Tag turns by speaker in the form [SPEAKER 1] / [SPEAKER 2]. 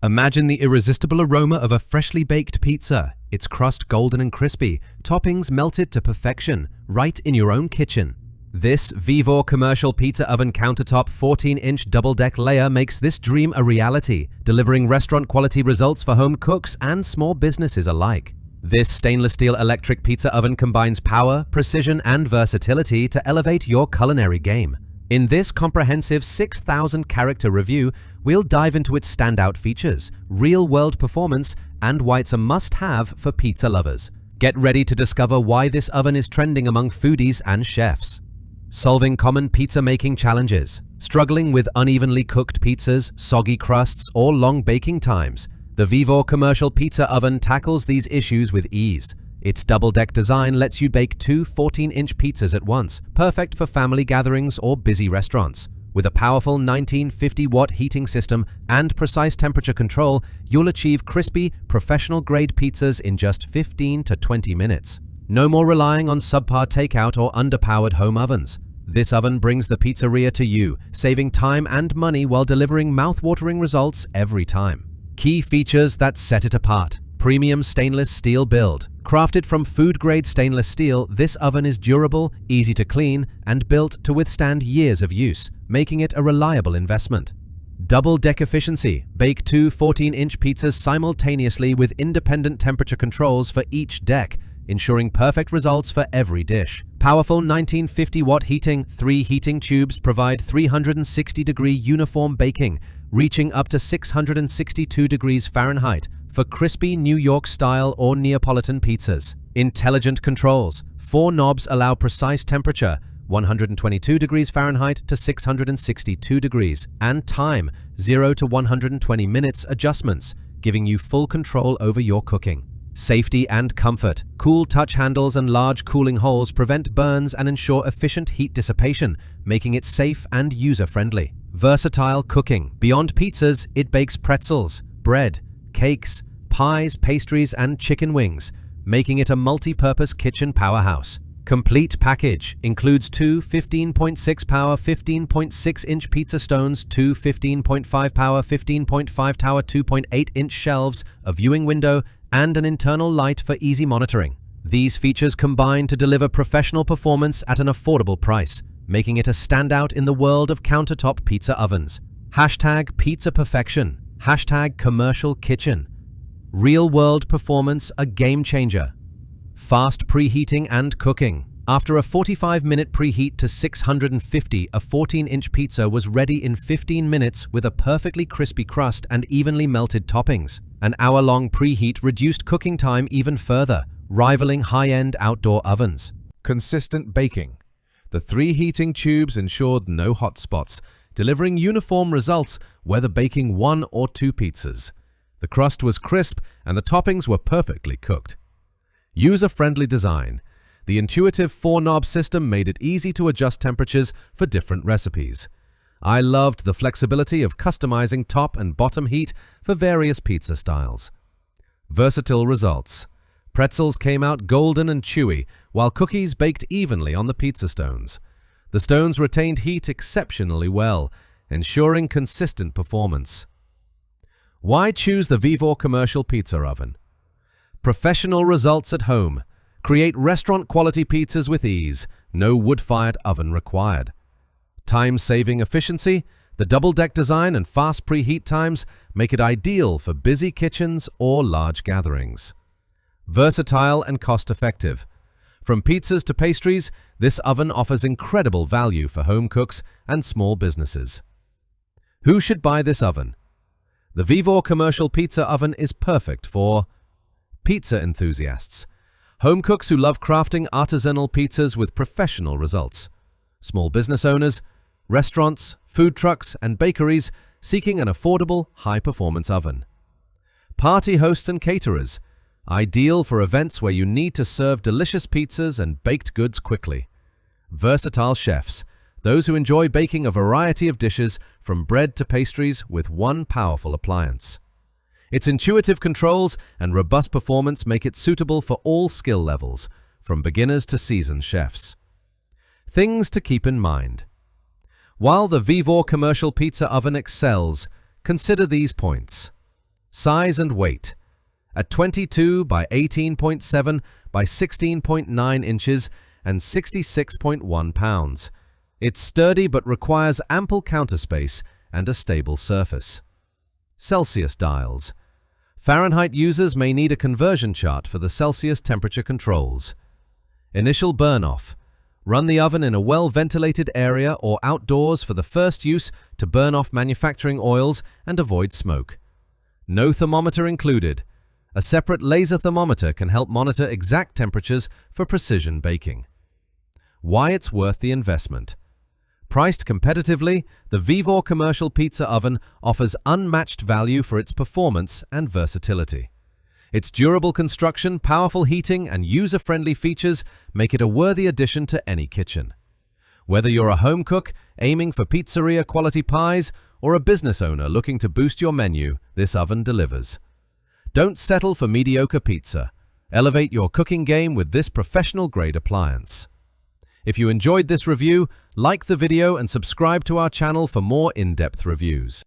[SPEAKER 1] Imagine the irresistible aroma of a freshly baked pizza, its crust golden and crispy, toppings melted to perfection, right in your own kitchen. This Vevor commercial pizza oven countertop 14-inch double-deck layer makes this dream a reality, delivering restaurant-quality results for home cooks and small businesses alike. This stainless steel electric pizza oven combines power, precision, and versatility to elevate your culinary game. In this comprehensive 6,000-character review, we'll dive into its standout features, real-world performance, and why it's a must-have for pizza lovers. Get ready to discover why this oven is trending among foodies and chefs. Solving common pizza-making challenges. Struggling with unevenly cooked pizzas, soggy crusts, or long baking times? The Vevor commercial pizza oven tackles these issues with ease. Its double-deck design lets you bake two 14-inch pizzas at once, perfect for family gatherings or busy restaurants. With a powerful 1950-watt heating system and precise temperature control, you'll achieve crispy, professional-grade pizzas in just 15 to 20 minutes. No more relying on subpar takeout or underpowered home ovens. This oven brings the pizzeria to you, saving time and money while delivering mouth-watering results every time. Key features that set it apart. Premium stainless steel build. Crafted from food-grade stainless steel, this oven is durable, easy to clean, and built to withstand years of use, making it a reliable investment. Double-deck efficiency. Bake two 14-inch pizzas simultaneously with independent temperature controls for each deck, ensuring perfect results for every dish. Powerful 1950-watt heating. 3 heating tubes provide 360-degree uniform baking, reaching up to 662 degrees Fahrenheit for crispy New York-style or Neapolitan pizzas. Intelligent controls. 4 knobs allow precise temperature, 122 degrees Fahrenheit to 662 degrees, and time, 0 to 120 minutes adjustments, giving you full control over your cooking. Safety and comfort. Cool touch handles and large cooling holes prevent burns and ensure efficient heat dissipation, making it safe and user-friendly. Versatile cooking. Beyond pizzas, it bakes pretzels, bread, cakes, pies, pastries, and chicken wings, making it a multi-purpose kitchen powerhouse. Complete package includes two 15.6 power 15.6-inch pizza stones, two 15.5 power 15.5 tower 2.8-inch shelves, a viewing window, and an internal light for easy monitoring. These features combine to deliver professional performance at an affordable price, making it a standout in the world of countertop pizza ovens. Hashtag pizza perfection. Hashtag commercial kitchen. Real-world performance a game changer. Fast preheating and cooking. After a 45-minute preheat to 650, a 14-inch pizza was ready in 15 minutes with a perfectly crispy crust and evenly melted toppings. An hour-long preheat reduced cooking time even further, rivaling high-end outdoor ovens.
[SPEAKER 2] Consistent baking. The 3 heating tubes ensured no hot spots, delivering uniform results whether baking 1 or 2 pizzas. The crust was crisp and the toppings were perfectly cooked. User-friendly design. The intuitive 4-knob system made it easy to adjust temperatures for different recipes. I loved the flexibility of customizing top and bottom heat for various pizza styles. Versatile results. Pretzels came out golden and chewy, while cookies baked evenly on the pizza stones. The stones retained heat exceptionally well, ensuring consistent performance. Why choose the Vevor commercial pizza oven? Professional results at home. Create restaurant-quality pizzas with ease. No wood-fired oven required. Time-saving efficiency. The double-deck design and fast preheat times make it ideal for busy kitchens or large gatherings. Versatile and cost-effective. From pizzas to pastries, this oven offers incredible value for home cooks and small businesses. Who should buy this oven? The Vevor commercial pizza oven is perfect for pizza enthusiasts, home cooks who love crafting artisanal pizzas with professional results, small business owners, restaurants, food trucks, and bakeries seeking an affordable, high-performance oven, party hosts and caterers, ideal for events where you need to serve delicious pizzas and baked goods quickly, versatile chefs, those who enjoy baking a variety of dishes from bread to pastries with one powerful appliance. Its intuitive controls and robust performance make it suitable for all skill levels, from beginners to seasoned chefs. Things to keep in mind. While the Vevor commercial pizza oven excels, consider these points.
[SPEAKER 1] Size and weight. At 22 by 18.7 by 16.9 inches and 66.1 pounds. It's sturdy but requires ample counter space and a stable surface. Celsius dials. Fahrenheit users may need a conversion chart for the Celsius temperature controls. Initial burn-off. Run the oven in a well-ventilated area or outdoors for the first use to burn off manufacturing oils and avoid smoke. No thermometer included. A separate laser thermometer can help monitor exact temperatures for precision baking. Why it's worth the investment. Priced competitively, the Vevor commercial pizza oven offers unmatched value for its performance and versatility. Its durable construction, powerful heating, and user-friendly features make it a worthy addition to any kitchen. Whether you're a home cook aiming for pizzeria-quality pies or a business owner looking to boost your menu, this oven delivers. Don't settle for mediocre pizza. Elevate your cooking game with this professional-grade appliance. If you enjoyed this review, like the video and subscribe to our channel for more in-depth reviews.